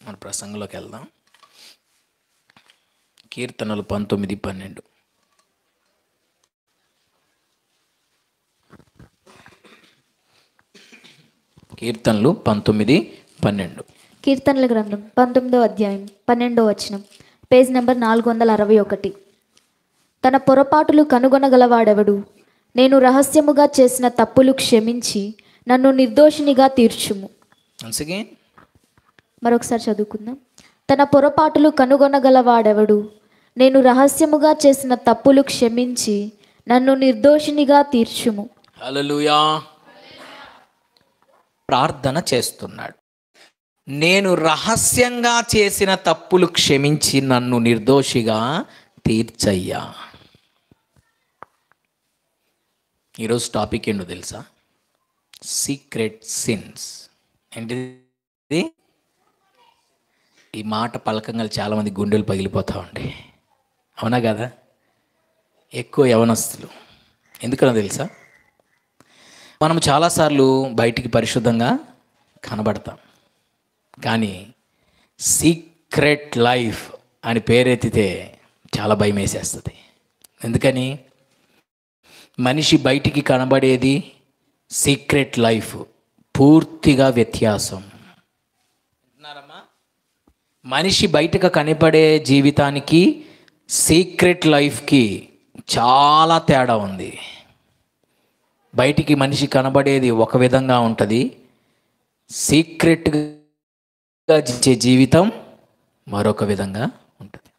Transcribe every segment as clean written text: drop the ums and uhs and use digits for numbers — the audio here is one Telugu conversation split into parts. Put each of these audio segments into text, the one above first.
మన ప్రసంగంలోకి వెళ్దాం. కీర్తనలు 19:12. కీర్తనలు 19:12. కీర్తనల గ్రంథం 19వ అధ్యాయం 12వ వచనం, పేజ్ నెంబర్ 461. తన పొరపాటులు కనుగొనగలవాడెవడు? నేను రహస్యముగా చేసిన తప్పులు క్షమించి నన్ను నిర్దోషినిగా తీర్చుము. Once again. మరొకసారి చదువుకుందాం. తన పొరపాటులు కనుగొనగలవాడెవడు? నేను రహస్యముగా చేసిన తప్పులు క్షమించి నన్ను నిర్దోషినిగా తీర్చుము. హల్లెలూయా. ప్రార్థన చేస్తున్నాడు. నేను రహస్యంగా చేసిన తప్పులు క్షమించి నన్ను నిర్దోషిగా తీర్చయ్యా. ఈరోజు టాపిక్ ఏంటో తెలుసా? Secret since. ఏంటిది? ఈ మాట పలకంగా చాలామంది గుండెలు పగిలిపోతూ ఉంటాయి, అవునా కదా? ఎక్కువ యవనస్తులు. ఎందుకనో తెలుసా? మనం చాలాసార్లు బయటికి పరిశుద్ధంగా కనబడతాం, కానీ సీక్రెట్ లైఫ్ అని పేరెత్తితే చాలా భయం వేసేస్తుంది. ఎందుకని? మనిషి బయటికి కనబడేది, సీక్రెట్ లైఫ్ పూర్తిగా వ్యత్యాసం. మనిషి బయటకు కనబడే జీవితానికి సీక్రెట్ లైఫ్కి చాలా తేడా ఉంది. బయటికి మనిషి కనబడేది ఒక విధంగా ఉంటుంది, సీక్రెట్గా జీవించే జీవితం మరొక విధంగా ఉంటుంది.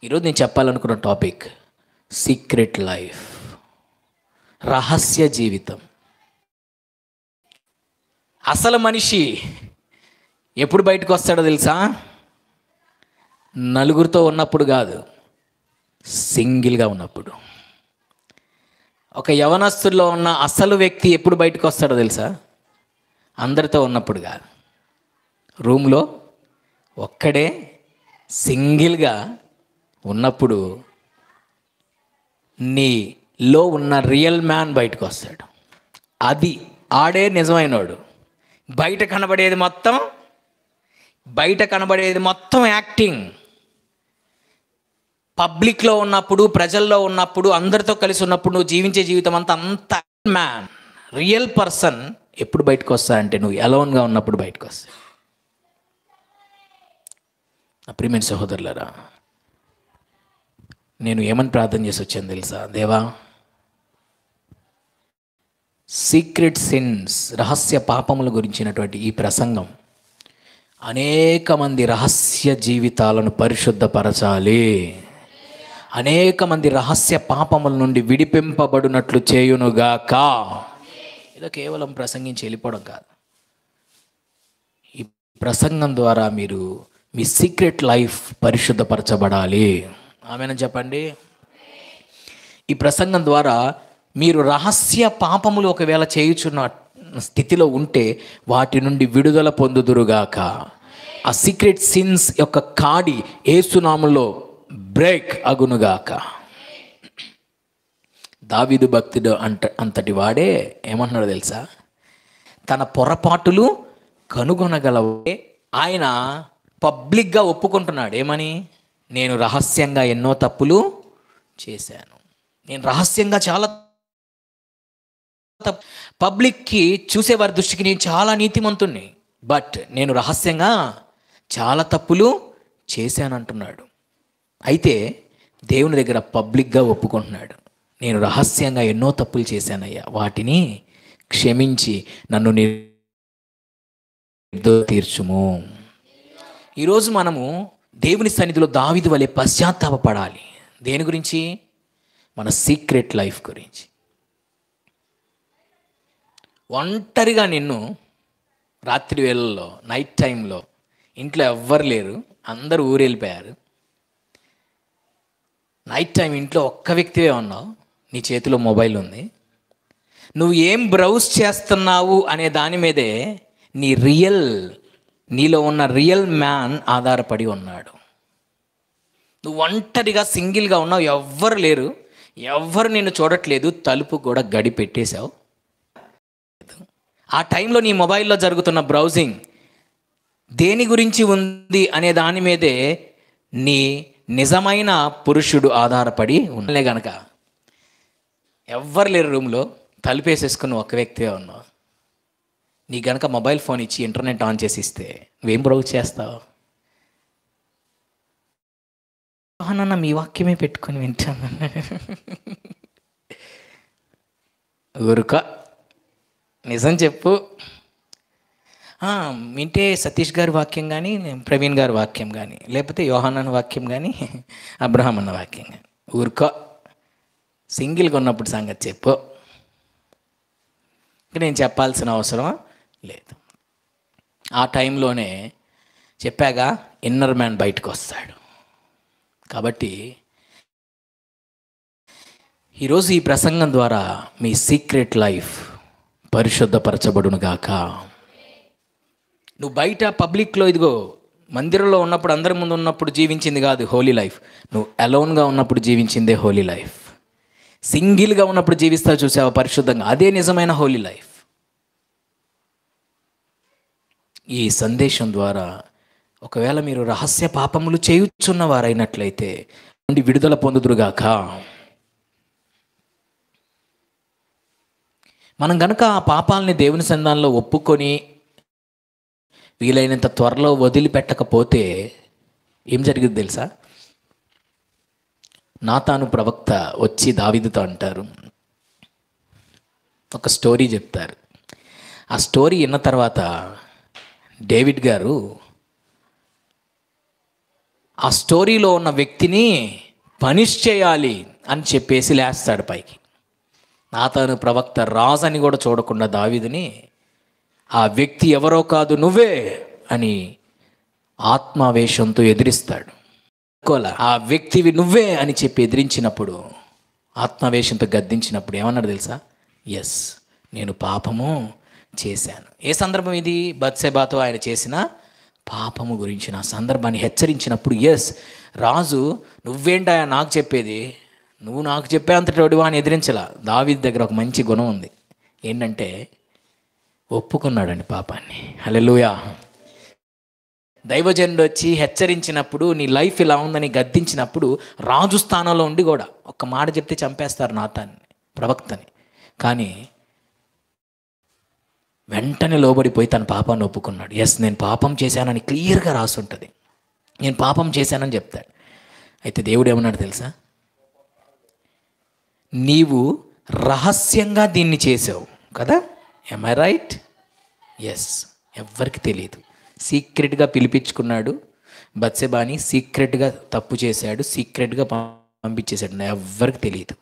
ఈరోజు నేను చెప్పాలనుకున్న టాపిక్ సీక్రెట్ లైఫ్, రహస్య జీవితం. అసలు మనిషి ఎప్పుడు బయటకు వస్తాడో తెలుసా? నలుగురితో ఉన్నప్పుడు కాదు, సింగిల్గా ఉన్నప్పుడు. ఒక యవనస్తుల్లో ఉన్న అసలు వ్యక్తి ఎప్పుడు బయటకు వస్తాడో తెలుసా? అందరితో ఉన్నప్పుడు కాదు, రూమ్లో ఒక్కడే సింగిల్గా ఉన్నప్పుడు నీలో ఉన్న రియల్ మ్యాన్ బయటకు వస్తాడు. అది ఆడే నిజమైనోడు. బయట కనబడేది మొత్తం యాక్టింగ్. పబ్లిక్లో ఉన్నప్పుడు, ప్రజల్లో ఉన్నప్పుడు, అందరితో కలిసి ఉన్నప్పుడు నువ్వు జీవించే జీవితం అంత మ్యాన్. రియల్ పర్సన్ ఎప్పుడు బయటకు వస్తా అంటే నువ్వు అలోన్గా ఉన్నప్పుడు బయటకు వస్తా. నా ప్రియమైన సహోదరులారా, నేను ఏమని ప్రార్థన చేసి వచ్చాను తెలుసా? దేవా, సీక్రెట్ సిన్స్, రహస్య పాపముల గురించినటువంటి ఈ ప్రసంగం అనేక మంది రహస్య జీవితాలను పరిశుద్ధపరచాలి, అనేక మంది రహస్య పాపముల నుండి విడిపింపబడినట్లు చేయునుగాక. ఏదో కేవలం ప్రసంగించి వెళ్ళిపోవడం కాదు. ఈ ప్రసంగం ద్వారా మీరు మీ సీక్రెట్ లైఫ్ పరిశుద్ధపరచబడాలి. ఆమేన్ చెప్పండి. ఈ ప్రసంగం ద్వారా మీరు రహస్య పాపములు ఒకవేళ చేయుచున్న స్థితిలో ఉంటే వాటి నుండి విడుదల పొందుదురుగాక. ఆ సీక్రెట్ సిన్స్ యొక్క కాడి యేసునామములో బ్రేక్ అగునుగాక. దావీదు భక్తుడు అంతటి వాడే ఏమంటున్నాడో తెలుసా? తన పొరపాటులు కనుగొనగలవే ఆయన పబ్లిక్గా ఒప్పుకుంటున్నాడు. ఏమని? నేను రహస్యంగా ఎన్నో తప్పులు చేశాను. నేను రహస్యంగా చాలా పబ్లిక్కి చూసేవారి దృష్టికి నేను చాలా నీతిమంతుణ్ణి, బట్ నేను రహస్యంగా చాలా తప్పులు చేశానంటున్నాడు. అయితే దేవుని దగ్గర పబ్లిక్గా ఒప్పుకుంటున్నాడు, నేను రహస్యంగా ఎన్నో తప్పులు చేశానయ్యా, వాటిని క్షమించి నన్ను తీర్చుము. ఈరోజు మనము దేవుని సన్నిధిలో దావీదు వలె పశ్చాత్తాపపడాలి. దేని గురించి? మన సీక్రెట్ లైఫ్ గురించి. ఒంటరిగా నిన్ను రాత్రి వేళల్లో, నైట్ టైంలో, ఇంట్లో ఎవ్వరు లేరు, అందరూ ఊరెళ్ళిపోయారు, నైట్ టైం ఇంట్లో ఒక్క వ్యక్తివే ఉన్నావు, నీ చేతిలో మొబైల్ ఉంది, నువ్వు ఏం బ్రౌజ్ చేస్తున్నావు అనే దాని మీదే నీలో ఉన్న రియల్ మ్యాన్ ఆధారపడి ఉన్నాడు. నువ్వు ఒంటరిగా సింగిల్గా ఉన్నావు, ఎవ్వరు లేరు, ఎవ్వరు నిన్ను చూడట్లేదు, తలుపు కూడా గడి పెట్టేశావు. ఆ టైంలో నీ మొబైల్లో జరుగుతున్న దేని గురించి ఉంది అనే దాని మీదే నీ నిజమైన పురుషుడు ఆధారపడి ఉండలే గనక ఎవ్వరు లేరు రూమ్లో, తలుపేసేసుకుని ఒక వ్యక్తిగా ఉన్నావు. నీ గనక మొబైల్ ఫోన్ ఇచ్చి ఇంటర్నెట్ ఆన్ చేసి ఇస్తే నువ్వేం బ్రౌజ్ చేస్తావు? నాన్న మీ వాక్యమే పెట్టుకొని వింటాను. ఊరుక, నిజం చెప్పు. వింటే సతీష్ గారి వాక్యం కానీ, ప్రవీణ్ గారి వాక్యం కానీ, లేకపోతే యోహానన్ వాక్యం కానీ, అబ్రహాం అన్న వాక్యం కానీ. ఊరుకో, సింగిల్గా ఉన్నప్పుడు సంగతి చెప్పు. ఇంకా నేను చెప్పాల్సిన అవసరం లేదు. ఆ టైంలోనే చెప్పాగా, ఇన్నర్ మ్యాన్ బయటకు వస్తాడు. కాబట్టి ఈరోజు ఈ ప్రసంగం ద్వారా మీ సీక్రెట్ లైఫ్ పరిశుద్ధపరచబడును గాక. నువ్వు బయట పబ్లిక్లో, ఇదిగో మందిరంలో ఉన్నప్పుడు, అందరి ముందు ఉన్నప్పుడు జీవించింది కాదు హోలీ లైఫ్. నువ్వు అలోన్గా ఉన్నప్పుడు జీవించిందే హోలీ లైఫ్. సింగిల్గా ఉన్నప్పుడు జీవిస్తావు చూసావా పరిశుద్ధంగా, అదే నిజమైన హోలీ లైఫ్. ఈ సందేశం ద్వారా ఒకవేళ మీరు రహస్య పాపములు చేయుచున్న వారైనట్లయితే నుండి విడుదల పొందుదురుగాక. మనం గనక ఆ పాపాలని దేవుని సన్నిధానంలో ఒప్పుకొని వీలైనంత త్వరలో వదిలిపెట్టకపోతే ఏం జరిగింది తెలుసా? నాతాను ప్రవక్త వచ్చి దావీదుతో అంటారు, ఒక స్టోరీ చెప్తారు. ఆ స్టోరీ విన్న తర్వాత డేవిడ్ గారు ఆ స్టోరీలో ఉన్న వ్యక్తిని పనిష్ చేయాలి అని చెప్పేసి లేస్తాడు పైకి. నాతాను ప్రవక్త రాజు అని కూడా చూడకుండా దావీదుని ఆ వ్యక్తి ఎవరో కాదు నువ్వే అని ఆత్మావేశంతో ఎదిరిస్తాడు. ఆ వ్యక్తివి నువ్వే అని చెప్పి ఎదిరించినప్పుడు, ఆత్మావేశంతో గద్దించినప్పుడు ఏమన్నాడు తెలుసా? ఎస్, నేను పాపము చేశాను. ఏ సందర్భం ఇది? బత్షెబాతో ఆయన చేసిన పాపము గురించిన సందర్భాన్ని హెచ్చరించినప్పుడు, ఎస్, రాజు నువ్వేంటా నాకు చెప్పేది, నువ్వు నాకు చెప్పే అంతటోడివా అని ఎదిరించలా. దావీదు దగ్గర ఒక మంచి గుణం ఉంది, ఏంటంటే ఒప్పుకున్నాడండి పాపాన్ని. హల్లెలూయా. దైవజనుడు వచ్చి హెచ్చరించినప్పుడు, నీ లైఫ్ ఇలా ఉందని గద్దించినప్పుడు, రాజు స్థానంలో ఉండి కూడా ఒక్క మాట చెప్తే చంపేస్తారు నాతాన్ని, ప్రవక్తని. కానీ వెంటనే లోబడిపోయి తన పాపాన్ని ఒప్పుకున్నాడు. ఎస్, నేను పాపం చేశానని క్లియర్గా రాసి ఉంటుంది, నేను పాపం చేశానని చెప్తాడు. అయితే దేవుడు ఏమన్నాడు తెలుసా? నీవు రహస్యంగా దీన్ని చేసావు కదా, ఎమ్ ఐ రైట్? ఎస్, ఎవ్వరికి తెలియదు. సీక్రెట్గా పిలిపించుకున్నాడు బత్షెబాని, సీక్రెట్గా తప్పు చేశాడు, సీక్రెట్గా పంపించేశాడు, ఎవ్వరికి తెలియదు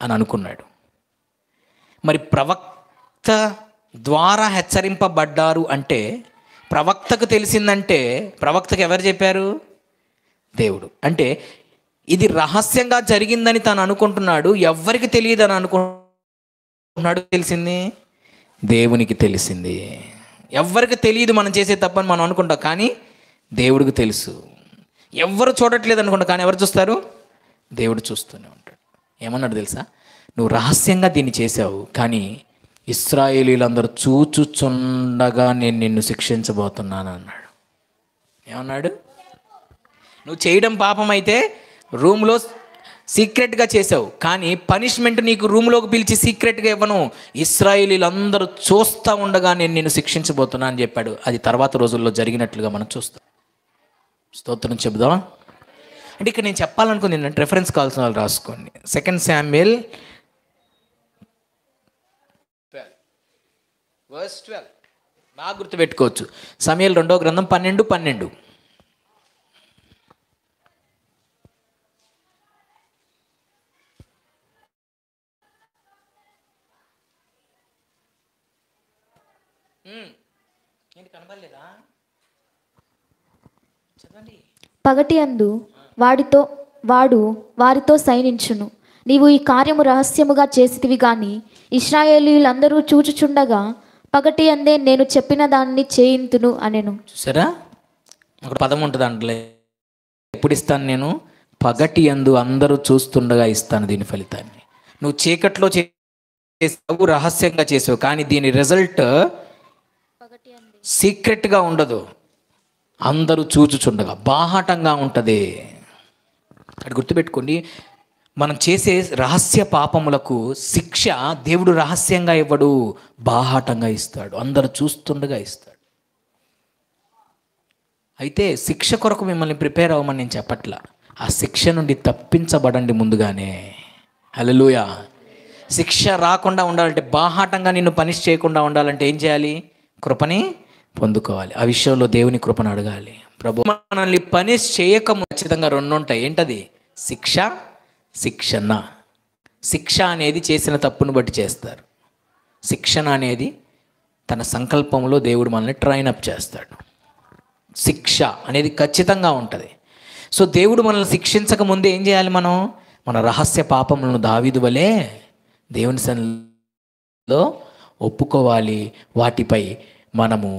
అని అనుకున్నాడు. మరి ప్రవక్త ద్వారా హెచ్చరింపబడ్డారు అంటే, ప్రవక్తకు తెలిసిందంటే ప్రవక్తకు ఎవరు చెప్పారు? దేవుడు. అంటే ఇది రహస్యంగా జరిగిందని తను అనుకుంటున్నాడు, ఎవ్వరికి తెలియదు అని అనుకుంటున్నాడు. తెలిసింది దేవునికి తెలిసింది. ఎవ్వరికి తెలియదు మనం చేసే తప్పని మనం అనుకుంటాం, కానీ దేవుడికి తెలుసు. ఎవ్వరు చూడట్లేదు అనుకుంటాం, కానీ ఎవరు చూస్తారు? దేవుడు చూస్తూనే ఉంటాడు. ఏమన్నాడు తెలుసా? నువ్వు రహస్యంగా దీన్ని చేసావు, కానీ ఇశ్రాయేలీలందరూ చూచుచుండగా నేను నిన్ను శిక్షించబోతున్నాను అన్నాడు. ఏమన్నాడు? నువ్వు చేయడం పాపం అయితే రూమ్లో సీక్రెట్గా చేసావు, కానీ పనిష్మెంట్ నీకు రూమ్లోకి పిలిచి సీక్రెట్గా ఇవ్వను, ఇశ్రాయేలీలందరూ చూస్తూ ఉండగా నేను నిన్ను శిక్షించబోతున్నా అని చెప్పాడు. అది తర్వాత రోజుల్లో జరిగినట్లుగా మనం చూస్తాం. స్తోత్రం చెబుదాం. అంటే ఇక్కడ నేను చెప్పాలనుకుంది ఏంటంటే, రెఫరెన్స్ కావాల్సిన వాళ్ళు రాసుకోండి. 2 శామ్యూయల్ 12 బాగా గుర్తుపెట్టుకోవచ్చు. సమూయేలు 2వ గ్రంథం 12:12. కనబడలేదా? చదవండి. పగటి అందు వాడు వారితో సైనించును. నీవు ఈ కార్యము రహస్యముగా చేసితివి గాని ఇశ్రాయేలీయులందరూ చూచుచుండగా పగటి అందే నేను చెప్పిన దాన్ని చేయింతును అనెను. చూసారా, ఒక పదం ఉంటుంది అంటలే, ఎప్పుడు ఇస్తాను నేను? పగటి అందు అందరూ చూస్తుండగా ఇస్తాను దీని ఫలితాన్ని. నువ్వు చీకట్లో చేసావు, రహస్యంగా చేసావు, కానీ దీని రిజల్ట్ సీక్రెట్గా ఉండదు, అందరూ చూచుచుండగా బాహాటంగా ఉంటుంది. అది గుర్తుపెట్టుకోండి. మనం చేసే రహస్య పాపములకు శిక్ష దేవుడు రహస్యంగా ఇవ్వడు, బాహాటంగా ఇస్తాడు, అందరూ చూస్తుండగా ఇస్తాడు. అయితే శిక్ష కొరకు మిమ్మల్ని ప్రిపేర్ అవ్వమని నేను చెప్పట్లా. ఆ శిక్ష నుండి తప్పించబడండి ముందుగానే. హల్లెలూయా. శిక్ష రాకుండా ఉండాలంటే, బాహాటంగా నిన్ను పనిష్ చేయకుండా ఉండాలంటే ఏం చేయాలి? కృపని పొందుకోవాలి. ఆ విషయంలో దేవుని కృపను అడగాలి. ప్రభు మనల్ని పనిష్ చేయక ఖచ్చితంగా రెండు ఉంటాయి. ఏంటది? శిక్ష, శిక్షణ. శిక్ష అనేది చేసిన తప్పును బట్టి చేస్తారు. శిక్షణ అనేది తన సంకల్పంలో దేవుడు మనల్ని ట్రైన్ అప్ చేస్తాడు. శిక్ష అనేది ఖచ్చితంగా ఉంటుంది. సో దేవుడు మనల్ని శిక్షించక ముందే ఏం చేయాలి? మనం మన రహస్య పాపములను దావీదు వలె దేవుని సన్నిధిలో ఒప్పుకోవాలి. వాటిపై మనము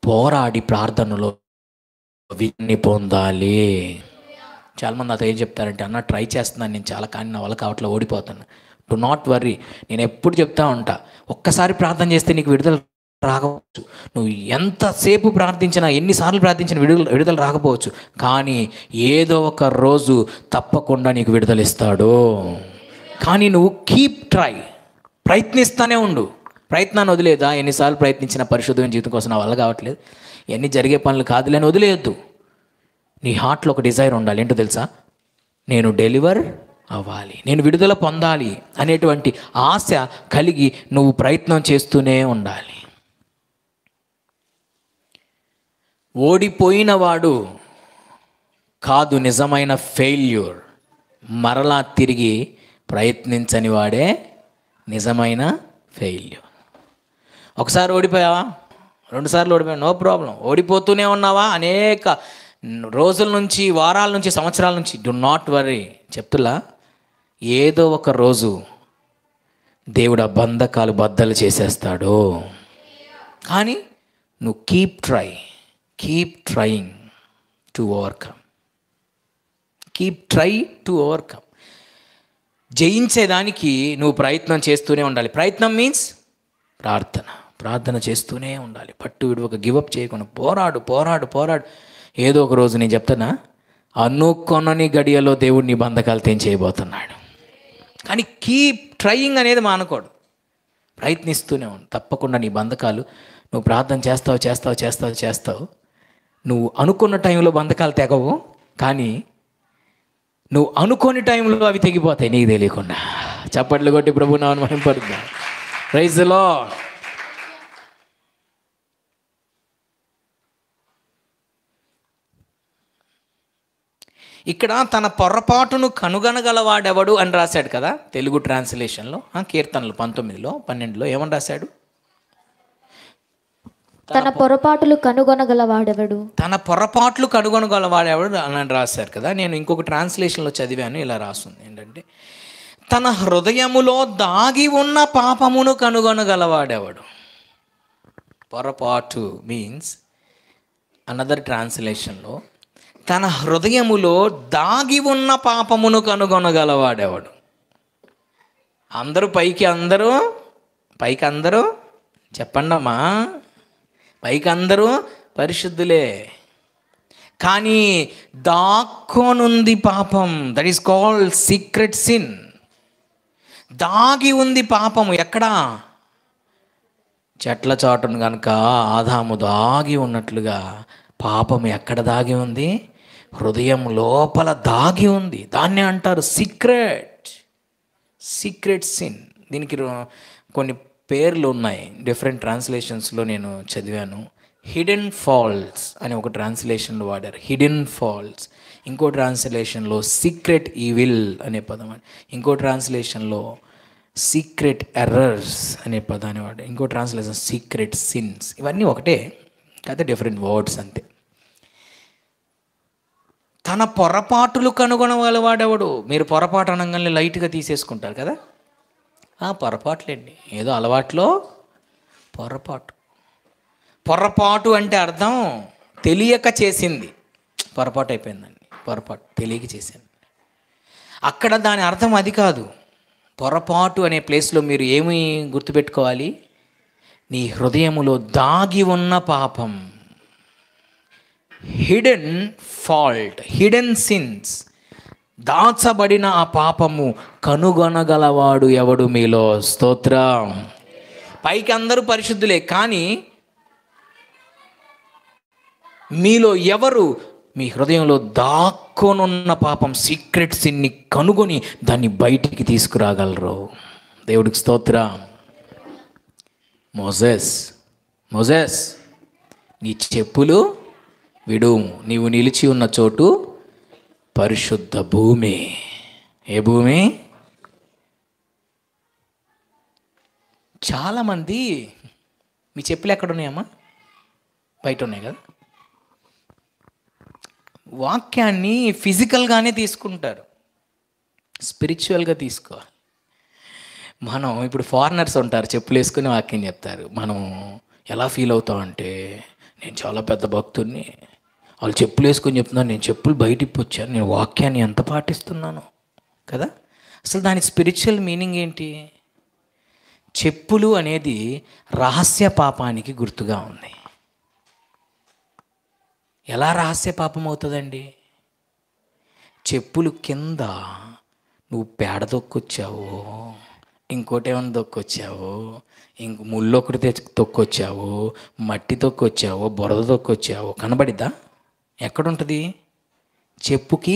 పోరాడి ప్రార్థనలో విన్ని పొందాలి. చాలామంది నాతో ఏం చెప్తారంటే, అన్న ట్రై చేస్తున్నాను నేను చాలా, కానీ నా వల్ల కావట్లా, ఓడిపోతాను. Do not worry. నేను ఎప్పుడు చెప్తా ఉంటా, ఒక్కసారి ప్రార్థన చేస్తే నీకు విడుదల రాకపోవచ్చు. నువ్వు ఎంతసేపు ప్రార్థించినా, ఎన్నిసార్లు ప్రార్థించినా విడుదల రాకపోవచ్చు, కానీ ఏదో ఒక రోజు తప్పకుండా నీకు విడుదల ఇస్తాడు. కానీ నువ్వు కీప్ ట్రై, ప్రయత్నిస్తూనే ఉండు. ప్రయత్నాన్ని వదిలేదా? ఎన్నిసార్లు ప్రయత్నించిన పరిశుద్ధమైన జీవితం కోసం నా వల్ల కావట్లేదు, ఇవన్నీ జరిగే పనులు కాదులేని వదిలేయొద్దు. నీ హార్ట్లో ఒక డిజైర్ ఉండాలి. ఏంటో తెలుసా? నేను డెలివర్ అవ్వాలి, నేను విడుదల పొందాలి అనేటువంటి ఆశ కలిగి నువ్వు ప్రయత్నం చేస్తూనే ఉండాలి. ఓడిపోయిన వాడు కాదు నిజమైన ఫెయిల్యూర్. మరలా తిరిగి ప్రయత్నించని వాడే నిజమైన ఫెయిల్యూర్. ఒకసారి ఓడిపోయావా, రెండుసార్లు ఓడిపోయావు, నో ప్రాబ్లం. ఓడిపోతూనే ఉన్నావా అనేక రోజుల నుంచి, వారాల నుంచి, సంవత్సరాల నుంచి, డు నాట్ వరీ. చెప్తులా, ఏదో ఒక రోజు దేవుడు ఆ బంధకాలు బద్దలు చేసేస్తాడు. కానీ నువ్వు keep trying to overcome. Keep try to overcome. జయించేదానికి నువ్వు ప్రయత్నం చేస్తూనే ఉండాలి. ప్రయత్నం మీన్స్ ప్రార్థన చేస్తూనే ఉండాలి. పట్టు విడువక, గివప్ చేయకుండా పోరాడు. ఏదో ఒక రోజు నేను చెప్తున్నా, అనుకొనని గడియలో దేవుడు నీ బంధకాలు తెంచేయబోతున్నాడు. కానీ కీప్ ట్రయింగ్ అనేది మానకూడదు. ప్రయత్నిస్తూనే ఉండు. తప్పకుండా నీ బంధకాలు, నువ్వు ప్రార్థన చేస్తావు. నువ్వు అనుకున్న టైంలో బంధకాలు తెగవు, కానీ నువ్వు అనుకోని టైంలో అవి తెగిపోతాయి నీకు తెలియకుండా. చప్పట్లు కొట్టి ప్రభు నామమున మహిమపరుద్దాం. Praise the lord. ఇక్కడ తన పొరపాటును కనుగొనగలవాడెవడు అని రాశాడు కదా తెలుగు ట్రాన్స్లేషన్లో. కీర్తనలు 19లో 12లో ఏమని రాశాడు? తన పొరపాట్లు కనుగొనగలవాడెవడు. తన పొరపాట్లు కనుగొనగలవాడెవడు అని రాశారు కదా. నేను ఇంకొక ట్రాన్స్లేషన్లో చదివాను, ఇలా రాస్తుంది ఏంటంటే, తన హృదయములో దాగి ఉన్న పాపమును కనుగొనగలవాడెవడు. పొరపాటు మీన్స్, అనదర్ ట్రాన్స్లేషన్లో, తన హృదయములో దాగి ఉన్న పాపమును కనుగొనగలవాడెవడు. అందరూ పైకి అందరూ చెప్పండమ్మా, పైకి అందరూ పరిశుద్ధులే, కానీ దాక్కోనుంది పాపం. That is called secret sin. దాగి ఉంది పాపము. ఎక్కడా? చెట్ల చాటును కనుక ఆదాము దాగి ఉన్నట్లుగా పాపం ఎక్కడ దాగి ఉంది? హృదయం లోపల దాగి ఉంది. దాన్నే అంటారు సీక్రెట్ సిన్. దీనికి కొన్ని పేర్లు ఉన్నాయి, డిఫరెంట్ ట్రాన్స్లేషన్స్లో నేను చదివాను. హిడెన్ ఫాల్ట్స్ అని ఒక ట్రాన్స్లేషన్లో వాడారు, హిడెన్ ఫాల్ట్స్. ఇంకో ట్రాన్స్లేషన్లో సీక్రెట్ ఈవిల్ అనే పదం, ఇంకో ట్రాన్స్లేషన్లో సీక్రెట్ ఎర్రర్స్ అనే పదాన్ని వాడారు, ఇంకో ట్రాన్స్లేషన్ సీక్రెట్ సిన్స్. ఇవన్నీ ఒకటే కదా, డిఫరెంట్ వర్డ్స్ అంతే. తన పొరపాటులు కనుగొనగలవాడెవడు. మీరు పొరపాటు అనగానే లైట్గా తీసేసుకుంటారు కదా. పొరపాట్లేండి, ఏదో అలవాట్లో పొరపాటు అంటే అర్థం తెలియక చేసింది. పొరపాటు అయిపోయిందండి, పొరపాటు తెలియక చేసింది. అక్కడ దాని అర్థం అది కాదు. పొరపాటు అనే ప్లేస్లో మీరు ఏమి గుర్తుపెట్టుకోవాలి? నీ హృదయములో దాగి ఉన్న పాపం, హిడెన్ ఫాల్ట్, హిడెన్ సిన్స్, దాచబడిన ఆ పాపము కనుగొనగలవాడు ఎవడు మీలో? స్తోత్రం. పైకి అందరూ పరిశుద్ధులే, కానీ మీలో ఎవరు మీ హృదయంలో దాక్కొనున్న పాపం, సీక్రెట్ సిన్ని కనుగొని దాన్ని బయటికి తీసుకురాగలరు? దేవుడికి స్తోత్రం. మోజెస్ నీ చెప్పులు విడుము, నీవు నిలిచి ఉన్న చోటు పరిశుద్ధ భూమి. ఏ భూమి? చాలామంది మీ చెప్పులు ఎక్కడ ఉన్నాయమ్మా? బయట ఉన్నాయి కదా. వాక్యాన్ని ఫిజికల్గానే తీసుకుంటారు, స్పిరిచువల్గా తీసుకోవాలి. మనం ఇప్పుడు ఫారినర్స్ ఉంటారు, చెప్పులు వేసుకుని వాక్యం చెప్తారు. మనం ఎలా ఫీల్ అవుతామంటే, నేను చాలా పెద్ద భక్తుడిని, వాళ్ళు చెప్పులు వేసుకొని చెప్తున్నాను, నేను చెప్పులు బయటికి వచ్చాను, నేను వాక్యాన్ని ఎంత పాటిస్తున్నాను కదా. అసలు దాని స్పిరిచువల్ మీనింగ్ ఏంటి? చెప్పులు అనేది రహస్య పాపానికి గుర్తుగా ఉంది. ఎలా రహస్య పాపం అవుతుందండి? చెప్పులు కింద నువ్వు పేడ తొక్కొచ్చావు, ఇంకోటి ఏమైనా తొక్కొచ్చావు, ముళ్ళు ఒకటి తొక్కొచ్చావు, మట్టి తొక్కొచ్చావు, బురద తొక్కొచ్చావు, కనబడిద్దా? ఎక్కడుంటుంది? చెప్పుకి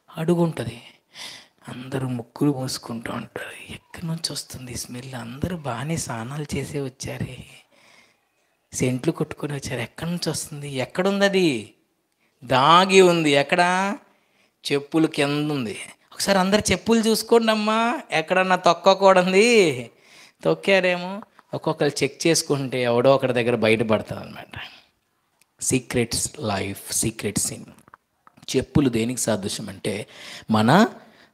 అడుగు ఉంటుంది. అందరూ ముక్కులు మూసుకుంటూ ఉంటారు, ఎక్కడి నుంచి వస్తుంది స్మెల్? అందరూ బాగానే స్నానాలు చేసే వచ్చారే, సెంట్లు కొట్టుకొని వచ్చారు, ఎక్కడి నుంచి వస్తుంది? ఎక్కడుంది? అది దాగి ఉంది. ఎక్కడ? చెప్పులు కింద ఉంది. ఒకసారి అందరు చెప్పులు చూసుకోండి అమ్మా, ఎక్కడన్నా తొక్కకూడదు, తొక్కారేమో ఒక్కొక్కరు చెక్ చేసుకుంటే ఎవడో ఒకరి దగ్గర బయటపడుతుంది అనమాట. Secrets life, secret sin. చెప్పులు దేనికి సాదృశ్యం అంటే మన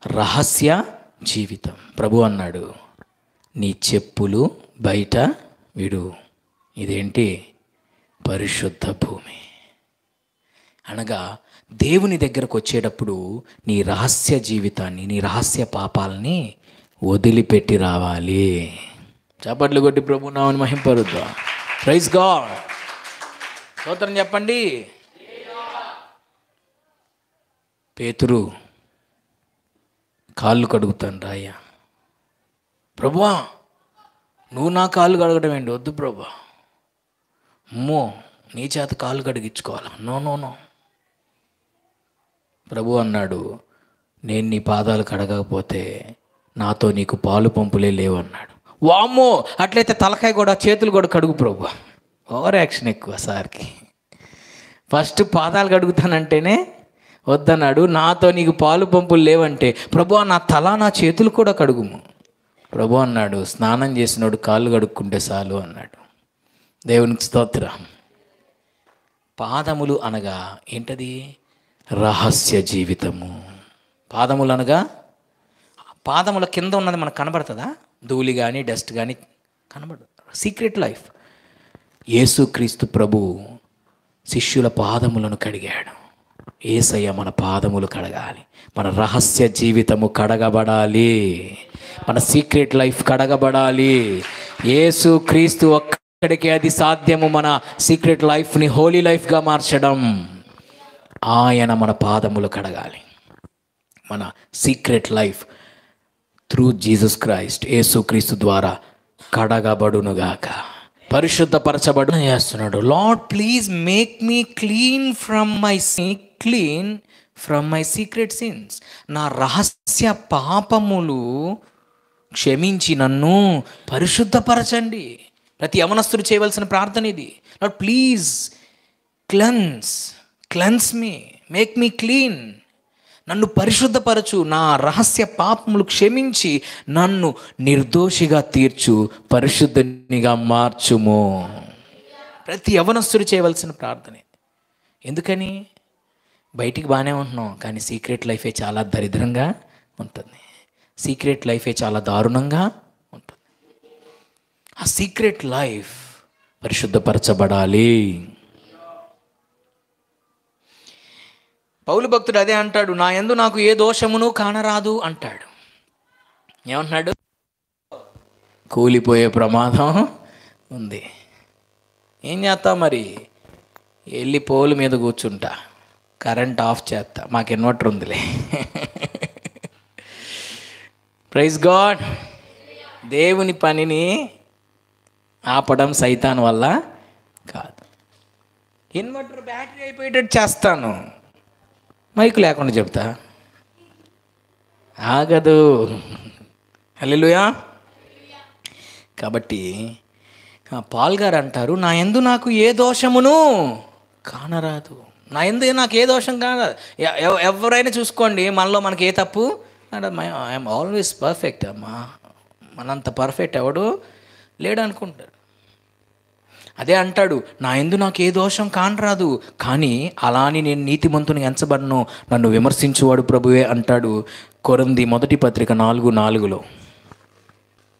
రహస్య జీవితం. ప్రభు అన్నాడు, నీ చెప్పులు బయట విడు. ఇదేంటి? పరిశుద్ధ భూమి. అనగా దేవుని దగ్గరకు వచ్చేటప్పుడు నీ రహస్య జీవితాన్ని, నీ రహస్య పాపాలని వదిలిపెట్టి రావాలి. చప్పట్లు కొట్టి ప్రభు నామమును మహింపరుద్దాం. Praise God. స్తోత్రం చెప్పండి. పేతురు కాళ్ళు కడుగుతాను రాయ్యా. ప్రభువా, నువ్వు నా కాళ్ళు కడగడం ఏంటి? వద్దు ప్రభా, అమ్మో నీ చేత కాళ్ళు కడిగించుకోవాలా? No no no. ప్రభు అన్నాడు, నేను నీ పాదాలు కడగకపోతే నాతో నీకు పాలు పంపులే లేవు అన్నాడు. వామ్మో, అట్లయితే తలకాయ కూడా, చేతులు కూడా కడుగు ప్రభు. ఓవర్ యాక్షన్ ఎక్కువ సార్కి. ఫస్ట్ పాదాలు కడుగుతానంటేనే వద్దన్నాడు. నాతో నీకు పాలు పంపులు లేవంటే, ప్రభు నా తల నా చేతులు కూడా కడుగుము. ప్రభు అన్నాడు, స్నానం చేసినోడు కాళ్ళు కడుక్కుంటే చాలు అన్నాడు. దేవునికి స్తోత్రం. పాదములు అనగా ఏంటది? రహస్య జీవితము. పాదములు అనగా, పాదముల కింద ఉన్నది మనకు కనబడుతుందా? ధూళి కానీ డస్ట్ కానీ కనబడదు. Secret life. యేసుక్రీస్తు ప్రభు శిష్యుల పాదములను కడిగాడు. యేసయ్య మన పాదములు కడగాలి. మన రహస్య జీవితము కడగబడాలి. మన సీక్రెట్ లైఫ్ కడగబడాలి. యేసుక్రీస్తు ఒక్కడికి అది సాధ్యము. మన సీక్రెట్ లైఫ్ని హోలీ లైఫ్గా మార్చడం. ఆయన మన పాదములు కడగాలి. మన secret life through Jesus Christ, యేసుక్రీస్తు ద్వారా కడగబడునుగాక, పరిశుద్ధపరచబడును చేస్తున్నాడు. Lord please make me clean from my secret since. నా రహస్య పాపములు క్షమించి నన్ను పరిశుద్ధపరచండి. ప్రతి యవనస్తుడు చేయవలసిన ప్రార్థన ఇది. Lord please cleanse me, make me clean. నన్ను పరిశుద్ధపరచు, నా రహస్య పాపములు క్షమించి నన్ను నిర్దోషిగా తీర్చు, పరిశుద్ధనిగా మార్చుము. ప్రతి యవనస్తుడు చేయవలసిన ప్రార్థనే. ఎందుకని? బయటికి బాగానే ఉంటున్నాం, కానీ సీక్రెట్ లైఫే చాలా దరిద్రంగా ఉంటుంది. సీక్రెట్ లైఫే చాలా దారుణంగా ఉంటుంది. ఆ సీక్రెట్ లైఫ్ పరిశుద్ధపరచబడాలి. పౌలు భక్తుడు అదే అంటాడు, నా యందు నాకు ఏ దోషమును కానరాదు అంటాడు. ఏమంటున్నాడు? కూలిపోయే ప్రమాదం ఉంది. ఏం చేస్తావు మరి? వెళ్ళి పోల్ మీద కూర్చుంటా, కరెంట్ ఆఫ్ చేస్తా, మాకు ఇన్వర్టర్ ఉందిలే. Praise God. దేవుని పనిని ఆపడం సైతాన్ వల్ల కాదు. ఇన్వర్టర్ బ్యాటరీ అయిపోయేటట్టు చేస్తాను, మైకు లేకుండా చెప్తా, ఆగదు. హల్లెలూయా. కాబట్టి పాల్ గారు అంటారు, నా యందు నాకు ఏ దోషమును కానరాదు. నా యందు నాకు ఏ దోషం కానరాదు. ఎవరైనా చూసుకోండి, మనలో మనకి ఏ తప్పు, ఐఎమ్ ఆల్వేస్ పర్ఫెక్ట్. అమ్మా, మనంత పర్ఫెక్ట్ ఎవడు లేడు అనుకుంటాడు. అదే అంటాడు, నా యందు నాకు ఏ దోషం కానరాదు, కానీ అలా అని నేను నీతిమంతుని ఎంచబడను, నన్ను విమర్శించువాడు ప్రభువే అంటాడు. కొరింథీ 1:4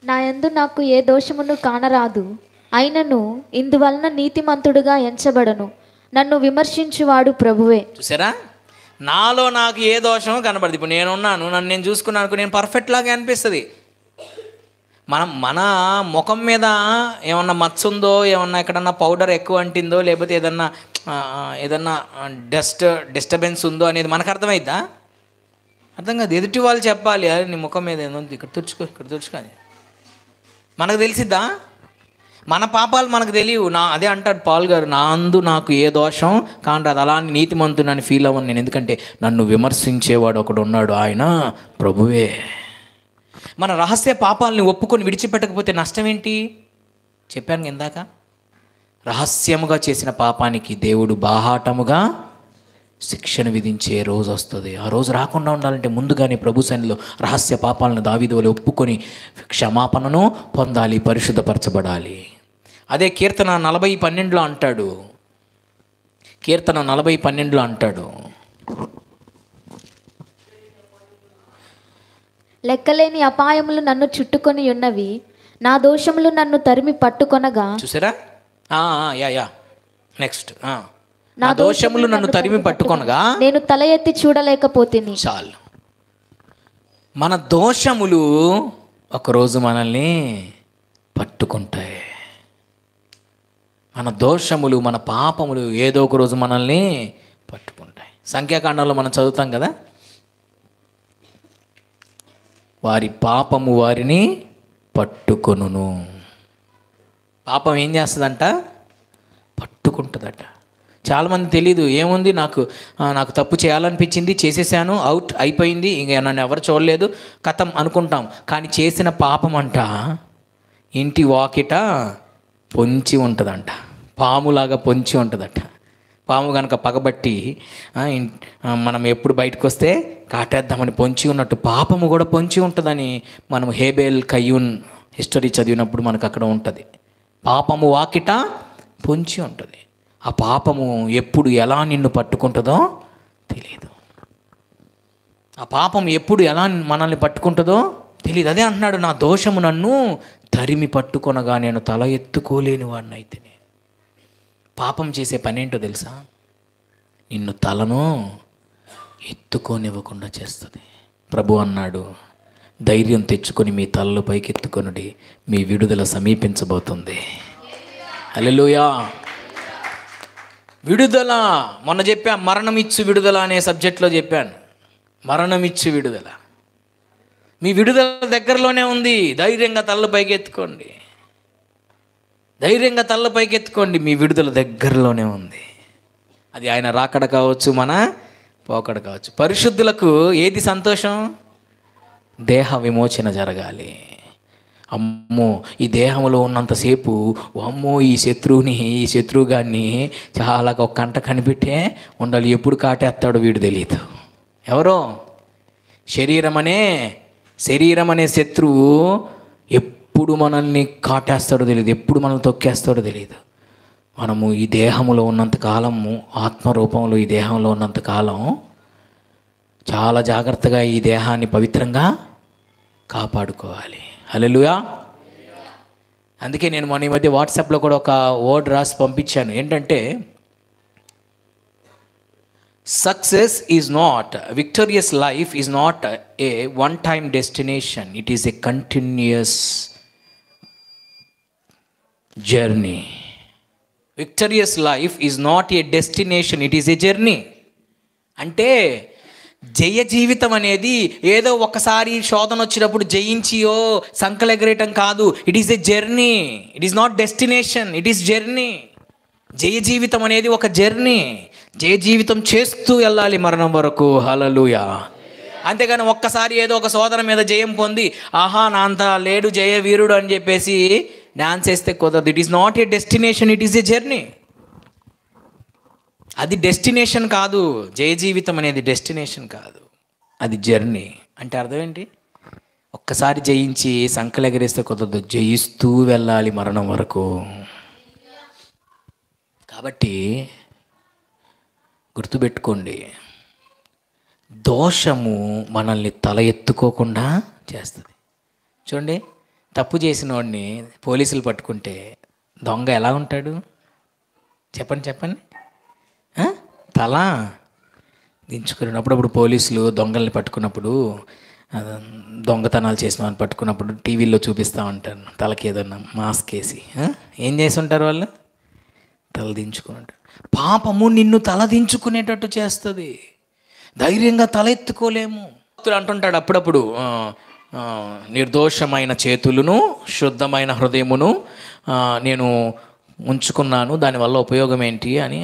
నా యందు నాకు ఏ దోషమును కానరాదు, అయినను ఇందువలన నీతిమంతుడుగా ఎంచబడను, నన్ను విమర్శించువాడు ప్రభువే. చూసారా, నాలో నాకు ఏ దోషమో కనబడదు. ఇప్పుడు నేనున్నాను, నన్ను నేను చూసుకున్నాను, నేను పర్ఫెక్ట్ లాగా అనిపిస్తుంది. మన ముఖం మీద ఏమన్నా మచ్చ ఉందో, ఏమన్నా ఎక్కడన్నా పౌడర్ ఎక్కువ అంటిందో, లేకపోతే ఏదన్నా డిస్టర్బెన్స్ ఉందో అనేది మనకు అర్థమైద్దా? అర్థం కాదు. ఎదుటి వాళ్ళు చెప్పాలి, అరే నీ ముఖం మీద ఏదో ఇక్కడ తుడుచుకో అని. మనకు తెలిసిద్దా? మన పాపాలు మనకు తెలియవు. అదే అంటాడు పాల్ గారు, నా అందు నాకు ఏ దోషం కానరాదు, అలా నీతిమంతునని ఫీల్ అవ్వను నేను, ఎందుకంటే నన్ను విమర్శించేవాడు ఒకడు ఉన్నాడు, ఆయన ప్రభువే. మన రహస్య పాపాలని ఒప్పుకొని విడిచిపెట్టకపోతే నష్టం ఏంటి? చెప్పాను ఇందాక, రహస్యముగా చేసిన పాపానికి దేవుడు బాహాటముగా శిక్షను విధించే రోజు వస్తుంది. ఆ రోజు రాకుండా ఉండాలంటే ముందుగానే ప్రభు సన్నిధిలో రహస్య పాపాలను దావీదు వలె ఒప్పుకొని క్షమాపణను పొందాలి, పరిశుద్ధపరచబడాలి. అదే కీర్తన 40:12 అంటాడు. కీర్తన 40:12 అంటాడు, లెక్కలేని అపాయములు నన్ను చుట్టుకొని ఉన్నవి, నా దోషములు నన్ను తరిమి పట్టుకొనగా. చూసారా? నెక్స్ట్, నా దోషములు నన్ను తరిమి పట్టుకొనగా నేను తల ఎత్తి చూడలేకపోతిని. చాలు. మన దోషములు ఒకరోజు మనల్ని పట్టుకుంటాయి. మన దోషములు, మన పాపములు ఏదో ఒక రోజు మనల్ని పట్టుకుంటాయి. సంఖ్యాకాండంలో మనం చదువుతాం కదా, వారి పాపము వారిని పట్టుకొనును. పాపం ఏం చేస్తుందంట? పట్టుకుంటుందట. చాలామంది తెలీదు, ఏముంది నాకు తప్పు చేయాలనిపించింది, చేసేసాను, అవుట్ అయిపోయింది, ఇంక నన్ను ఎవరు చూడలేదు, కథం అనుకుంటాం. కానీ చేసిన పాపం అంట ఇంటి వాకిట పొంచి ఉంటుందంట, పాములాగా పొంచి ఉంటుందట. పాము కనుక పగబట్టి మనం ఎప్పుడు బయటకు వస్తే కాటేద్దామని పొంచి ఉన్నట్టు పాపము కూడా పొంచి ఉంటుందని మనం హేబేల్ కయ్యూన్ హిస్టరీ చదివినప్పుడు మనకు అక్కడ ఉంటుంది. పాపము వాకిట పొంచి ఉంటుంది. ఆ పాపము ఎప్పుడు ఎలా నిన్ను పట్టుకుంటుందో తెలియదు. ఆ పాపం ఎప్పుడు ఎలా మనల్ని పట్టుకుంటుందో తెలియదు. అదే అంటున్నాడు, నా దోషము నన్ను తరిమి పట్టుకొనగా నేను తల ఎత్తుకోలేని వాడిని అయితేనే. పాపం చేసే పని ఏంటో తెలుసా? నిన్ను తలను ఎత్తుకోనివ్వకుండా చేస్తుంది. ప్రభు అన్నాడు, ధైర్యం తెచ్చుకొని మీ తలలు పైకెత్తుకొనుడి, మీ విడుదల సమీపించబోతుంది. హల్లెలూయా. విడుదల మొన్న చెప్పాను, మరణమిచ్చు విడుదల అనే సబ్జెక్ట్లో చెప్పాను. మరణమిచ్చు విడుదల మీ విడుదల దగ్గరలోనే ఉంది. ధైర్యంగా తల్ల పైకెత్తుకోండి, ధైర్యంగా తల్ల పైకెత్తుకోండి, మీ విడుదల దగ్గరలోనే ఉంది. అది ఆయన రాకడ కావచ్చు, మన పోకడ కావచ్చు. పరిశుద్ధులకు ఏది సంతోషం? దేహ విమోచన జరగాలి. అమ్మో, ఈ దేహంలో ఉన్నంతసేపు అమ్మో ఈ శత్రువుగాన్ని చాలా ఒక కంట కనిపెట్టే ఉండాలి. ఎప్పుడు కాటేస్తాడో వీడు తెలియదు. ఎవరో శరీరం అనే శత్రువు ఎప్పుడు మనల్ని కాటేస్తాడో తెలియదు, ఎప్పుడు మనల్ని తొక్కేస్తాడో తెలియదు. మనము ఈ దేహంలో ఉన్నంతకాలము, ఆత్మరూపంలో ఈ దేహంలో ఉన్నంతకాలం చాలా జాగ్రత్తగా ఈ దేహాన్ని పవిత్రంగా కాపాడుకోవాలి. హల్లెలూయా. అందుకే నేను మొన్న ఈ మధ్య వాట్సాప్లో కూడా ఒక వర్డ్ రాసి పంపించాను. ఏంటంటే, success is not, victorious life is not a one time destination, it is A continuous journey. విక్టరియస్ life is not a destination, it is a journey. అంటే జయ జీవితం అనేది ఏదో ఒకసారి శోధన వచ్చినప్పుడు జయించియో సంకలెగరేయటం కాదు. It is a journey, it is not destination, it is journey. జయ జీవితం అనేది ఒక జర్నీ. జయ జీవితం చేస్తూ వెళ్ళాలి మరణం వరకు. హల్లెలూయా. అంతేగాని ఒక్కసారి ఏదో ఒక శోధన మీద జయం పొంది ఆహా నా అంత లేడు జయ వీరుడు అని చెప్పేసి డాన్స్ వేస్తే కుదరదు. It is not a destination, it is a journey. అది డెస్టినేషన్ కాదు. జయ జీవితం అనేది డెస్టినేషన్ కాదు, అది జర్నీ. అంటే అర్థం ఏంటి? ఒక్కసారి జయించి సంకలు ఎగరేస్తే కుదరదు, జయిస్తూ వెళ్ళాలి మరణం వరకు. కాబట్టి గుర్తుపెట్టుకోండి, దోషము మనల్ని తల ఎత్తుకోకుండా చేస్తుంది. చూడండి, తప్పు చేసిన వాడిని పోలీసులు పట్టుకుంటే దొంగ ఎలా ఉంటాడు? చెప్పండి. తల దించుకుని. అప్పుడప్పుడు పోలీసులు దొంగల్ని పట్టుకున్నప్పుడు, దొంగతనాలు చేసిన వాళ్ళని పట్టుకున్నప్పుడు టీవీల్లో చూపిస్తూ ఉంటారు, తలకి ఏదన్నా మాస్క్ వేసి. ఏం చేసి ఉంటారు వాళ్ళు? తల దించుకుని ఉంటారు. పాపము నిన్ను తల దించుకునేటట్టు చేస్తుంది. ధైర్యంగా తల ఎత్తుకోలేము. అంటుంటాడు అప్పుడప్పుడు, నిర్దోషమైన చేతులను శుద్ధమైన హృదయమును నేను ఉంచుకున్నాను, దానివల్ల ఉపయోగం ఏంటి అని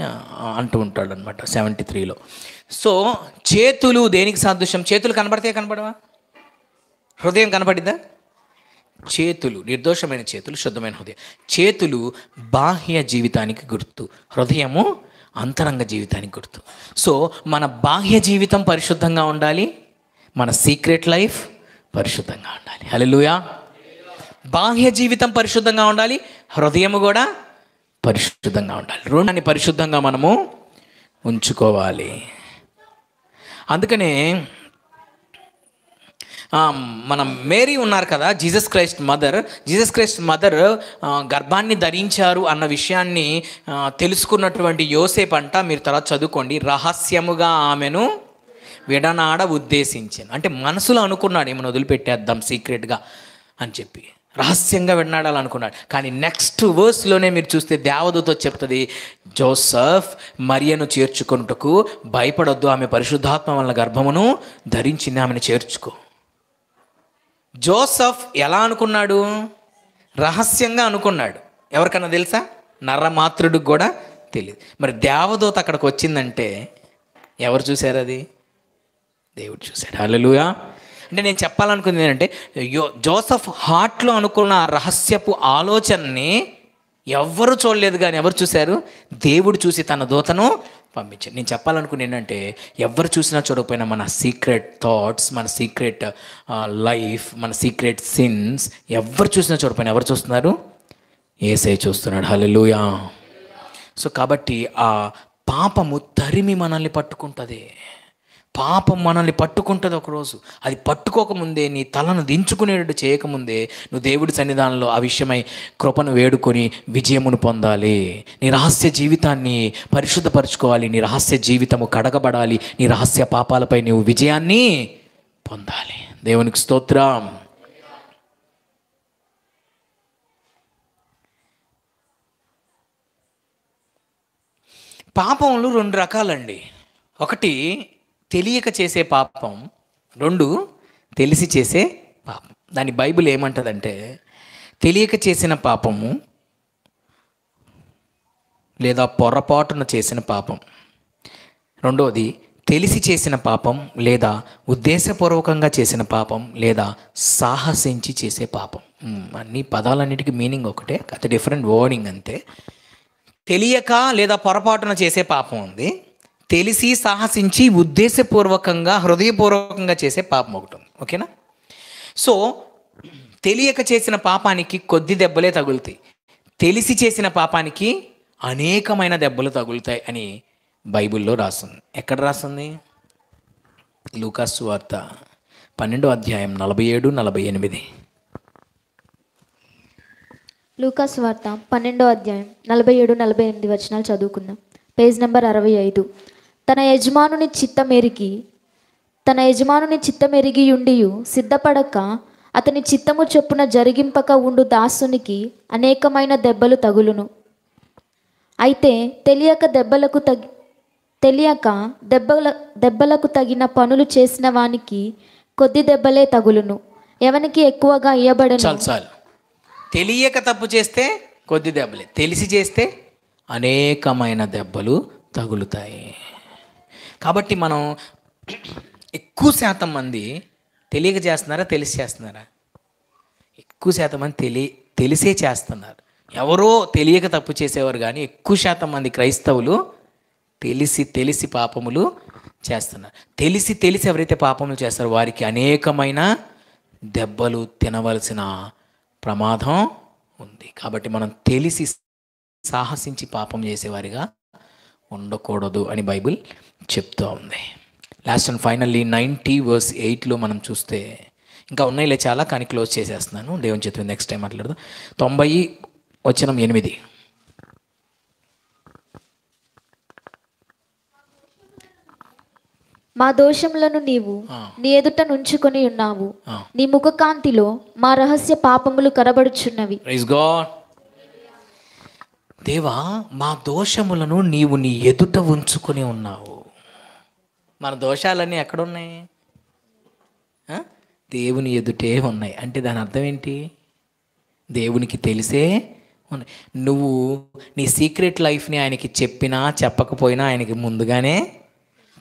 అంటూ ఉంటాడు అనమాట 73లో. సో చేతులు దేనికి సాదృశ్యం? చేతులు కనబడితే కనపడవా? హృదయం కనపడిద్దా? చేతులు, నిర్దోషమైన చేతులు, శుద్ధమైన హృదయం. చేతులు బాహ్య జీవితానికి గుర్తు, హృదయము అంతరంగ జీవితానికి గుర్తు. సో మన బాహ్య జీవితం పరిశుద్ధంగా ఉండాలి, మన సీక్రెట్ లైఫ్ పరిశుద్ధంగా ఉండాలి. హల్లెలూయా. బాహ్య జీవితం పరిశుద్ధంగా ఉండాలి, హృదయము కూడా పరిశుద్ధంగా ఉండాలి. రెండాన్ని పరిశుద్ధంగా మనము ఉంచుకోవాలి. అందుకనే మన మేరీ ఉన్నారు కదా, జీసస్ క్రైస్ట్ మదర్ గర్భాన్ని ధరించారు అన్న విషయాన్ని తెలుసుకున్నటువంటి యోసేపు అంట, మీరు తర్వాత చదువుకోండి, రహస్యముగా ఆమెను విడనాడ ఉద్దేశించాను. అంటే మనసులో అనుకున్నాడు ఏమైనా వదిలిపెట్టేద్దాం సీక్రెట్గా అని చెప్పి, రహస్యంగా విడనాడాలనుకున్నాడు. కానీ నెక్స్ట్ వర్స్లోనే మీరు చూస్తే దేవదూత చెప్తుంది, జోసెఫ్ మరియను చేర్చుకొనుటకు భయపడొద్దు, ఆమె పరిశుద్ధాత్మ వలన గర్భమును ధరించింది, ఆమెను చేర్చుకో. జోసెఫ్ ఎలా అనుకున్నాడు? రహస్యంగా అనుకున్నాడు. ఎవరికన్నా తెలుసా? నరమాత్రుడికి కూడా తెలియదు. మరి దేవదూత అక్కడికి వచ్చిందంటే ఎవరు చూశారు? అది దేవుడు చూశాడు. హల్లెలూయా. అంటే నేను చెప్పాలనుకుంది ఏంటంటే, జోసెఫ్ హార్ట్లో అనుకున్న రహస్యపు ఆలోచనని ఎవరు చూడలేదు, కానీ ఎవరు చూశారు? దేవుడు చూసి తన దూతను పంపించాడు. నేను చెప్పాలనుకుని ఏంటంటే, ఎవరు చూసినా చూడకపోయినా మన సీక్రెట్ థాట్స్, మన సీక్రెట్ లైఫ్, మన సీక్రెట్ సిన్స్ ఎవరు చూసినా చూడకపోయినా ఎవరు చూస్తున్నారు? యేసయ్య చూస్తున్నాడు. హల్లెలూయా. సో కాబట్టి ఆ పాపము తరిమి మనల్ని పట్టుకుంటుంది. పాపం మనల్ని పట్టుకుంటుంది ఒకరోజు. అది పట్టుకోకముందే, నీ తలను దించుకునేటట్టు చేయకముందే నువ్వు దేవుడి సన్నిధానంలో ఆ విషయమై కృపను వేడుకొని విజయమును పొందాలి. నీ రహస్య జీవితాన్ని పరిశుద్ధపరచుకోవాలి, నీ రహస్య జీవితము కడగబడాలి, నీ రహస్య పాపాలపై నువ్వు విజయాన్ని పొందాలి. దేవునికి స్తోత్రం. పాపంలో 2 రకాలండి. ఒకటి తెలియక చేసే పాపం, 2 తెలిసి చేసే పాపం. దాని బైబిల్ ఏమంటుందంటే, తెలియక చేసిన పాపము లేదా పొరపాటున చేసిన పాపం, రెండోది తెలిసి చేసిన పాపం లేదా ఉద్దేశపూర్వకంగా చేసిన పాపం లేదా సాహసించి చేసే పాపం. అన్ని పదాలన్నిటికీ మీనింగ్ ఒకటే, అది డిఫరెంట్ వర్డింగ్ అంతే. తెలియక లేదా పొరపాటున చేసే పాపం ఉంది, తెలిసి సాహసించి ఉద్దేశపూర్వకంగా హృదయపూర్వకంగా చేసే పాపం ఒకటి ఉంది. ఓకేనా? సో తెలియక చేసిన పాపానికి కొద్ది దెబ్బలే తగులుతాయి, తెలిసి చేసిన పాపానికి అనేకమైన దెబ్బలు తగులుతాయి అని బైబిల్లో రాస్తుంది. ఎక్కడ రాస్తుంది? లూకాసు సువార్త 12వ అధ్యాయం 47, 48. లూకాసు వార్త 12వ అధ్యాయం 47, 48 వచనాలు చదువుకుందాం. Page number 65. తన యజమానుని చిత్తమెరిగి ఉండియు సిద్ధపడక అతని చిత్తము చొప్పున జరిగింపక ఉండు దాసునికి అనేకమైన దెబ్బలు తగులును. అయితే తెలియక దెబ్బలకు తగిన పనులు చేసిన వానికి కొద్ది దెబ్బలే తగులును. ఎవనికి ఎక్కువగా ఇయ్యబడను. చాలు. తెలియక తప్పు చేస్తే కొద్ది దెబ్బలే, తెలిసి చేస్తే అనేకమైన దెబ్బలు తగులుతాయి. కాబట్టి మనం ఎక్కువ శాతం మంది తెలియక చేస్తున్నారా, తెలిసి చేస్తున్నారా? ఎక్కువ శాతం మంది తెలిసే చేస్తున్నారు. ఎవరో తెలియక తప్పు చేసేవారు, కానీ ఎక్కువ శాతం మంది క్రైస్తవులు తెలిసి పాపములు చేస్తున్నారు. తెలిసి ఎవరైతే పాపములు చేస్తారో వారికి అనేకమైన దెబ్బలు తినవలసిన ప్రమాదం ఉంది. కాబట్టి మనం తెలిసి సాహసించి పాపం చేసేవారిగా ఉండకూడదు అని బైబిల్ చెప్తూ ఉంది. లాస్ట్ అండ్ ఫైనల్లీ 90:8 మనం చూస్తే, ఇంకా ఉన్నాయిలే చాలా, కానీ క్లోజ్ చేసేస్తున్నాను. దేవుని చేతులు నెక్స్ట్ టైం మాట్లాడదాం. 90:8 మా దోషములను నీవు నీ ఎదుట నుంచుకొని ఉన్నావు. నీ ముఖకాంతిలో మా రహస్య పాపములు కనబడుచున్నవి. Praise God. దేవా, మా దోషములను నీవు నీ ఎదుట ఉంచుకొని ఉన్నావు. మన దోషాలన్నీ ఎక్కడున్నాయి? దేవుని ఎదుటే ఉన్నాయి. అంటే దాని అర్థం ఏంటి? దేవునికి తెలిసే ఉన్నాయి. నువ్వు నీ సీక్రెట్ లైఫ్ని ఆయనకి చెప్పినా చెప్పకపోయినా ఆయనకి ముందుగానే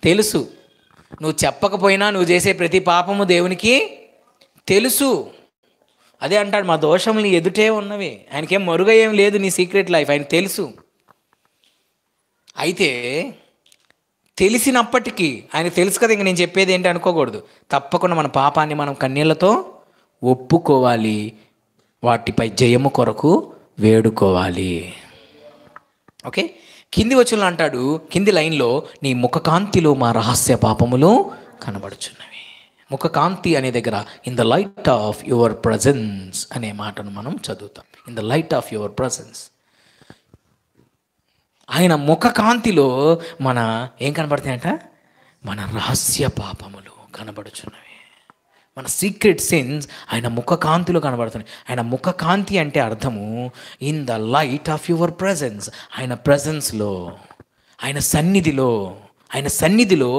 తెలుసు. నువ్వు చెప్పకపోయినా నువ్వు చేసే ప్రతి పాపము దేవునికి తెలుసు. అదే అంటాడు, మా దోషములు ఎదుటే ఉన్నవి. ఆయనకేం మరుగ ఏం లేదు నీ సీక్రెట్ లైఫ్, ఆయన తెలుసు. అయితే తెలిసినప్పటికీ ఆయన తెలుసు కదా, ఇంక నేను చెప్పేది ఏంటి అనుకోకూడదు. తప్పకుండా మన పాపాన్ని మనం కన్నీళ్లతో ఒప్పుకోవాలి, వాటిపై జయము కొరకు వేడుకోవాలి. ఓకే, కింది వచనంలో అంటాడు, కింది లైన్లో, నీ ముఖకాంతిలో మా రహస్య పాపములు కనబడుచున్నవి. ముఖకాంతి అనే దగ్గర in the light of your presence అనే మాటను మనం చదువుతాం. In the light of your presence, ఆయన ముఖకాంతిలో మన ఏం కనబడతాయంట? మన రహస్య పాపములు కనబడుచున్నవి. మన సీక్రెట్ సిన్స్ ఆయన ముఖకాంతిలో కనబడుతున్నాయి. ఆయన ముఖకాంతి అంటే అర్థము in the light of your presence. ఆయన ప్రజెన్స్లో, ఆయన సన్నిధిలో,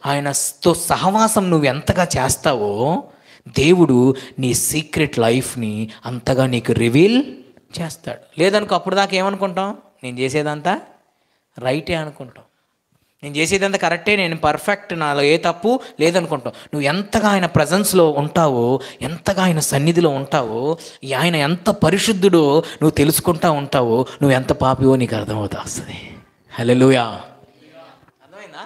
ఆయనతో సహవాసం నువ్వు ఎంతగా చేస్తావో దేవుడు నీ సీక్రెట్ లైఫ్ని అంతగా నీకు రివీల్ చేస్తాడు. లేదనుకో, అప్పుడు దాకా ఏమనుకుంటాం? నేను చేసేదంతా రైటే అనుకుంటాం, నేను చేసేదంతా కరెక్టే, నేను పర్ఫెక్ట్, నాలో ఏ తప్పు లేదనుకుంటావు. నువ్వు ఎంతగా ఆయన ప్రజెన్స్లో ఉంటావో, ఎంతగా ఆయన సన్నిధిలో ఉంటావో, ఆయన ఎంత పరిశుద్ధుడో నువ్వు తెలుసుకుంటా ఉంటావో, నువ్వు ఎంత పాపివో నీకు అర్థమవుతా వస్తుంది. హల్లెలూయా. అర్థమైందా?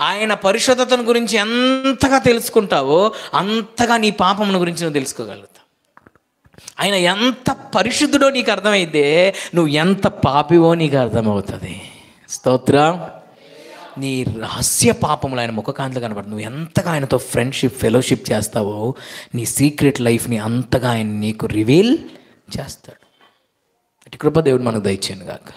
ఆయన పరిశుద్ధతను గురించి ఎంతగా తెలుసుకుంటావో అంతగా నీ పాపమును గురించి నువ్వు తెలుసుకోగలుగుతావు. ఆయన ఎంత పరిశుద్ధుడో నీకు అర్థమైతే నువ్వు ఎంత పాపివో నీకు అర్థమవుతుంది. స్తోత్రం. నీ రహస్య పాపములు ఆయన ముఖకాంతిలో కనబడుతుంది. నువ్వు ఎంతగా ఆయనతో ఫ్రెండ్షిప్, ఫెలోషిప్ చేస్తావో నీ సీక్రెట్ లైఫ్ని అంతగా ఆయన నీకు రివీల్ చేస్తాడు. అటు కృప దేవుడు మనకు దయచేయను గాక.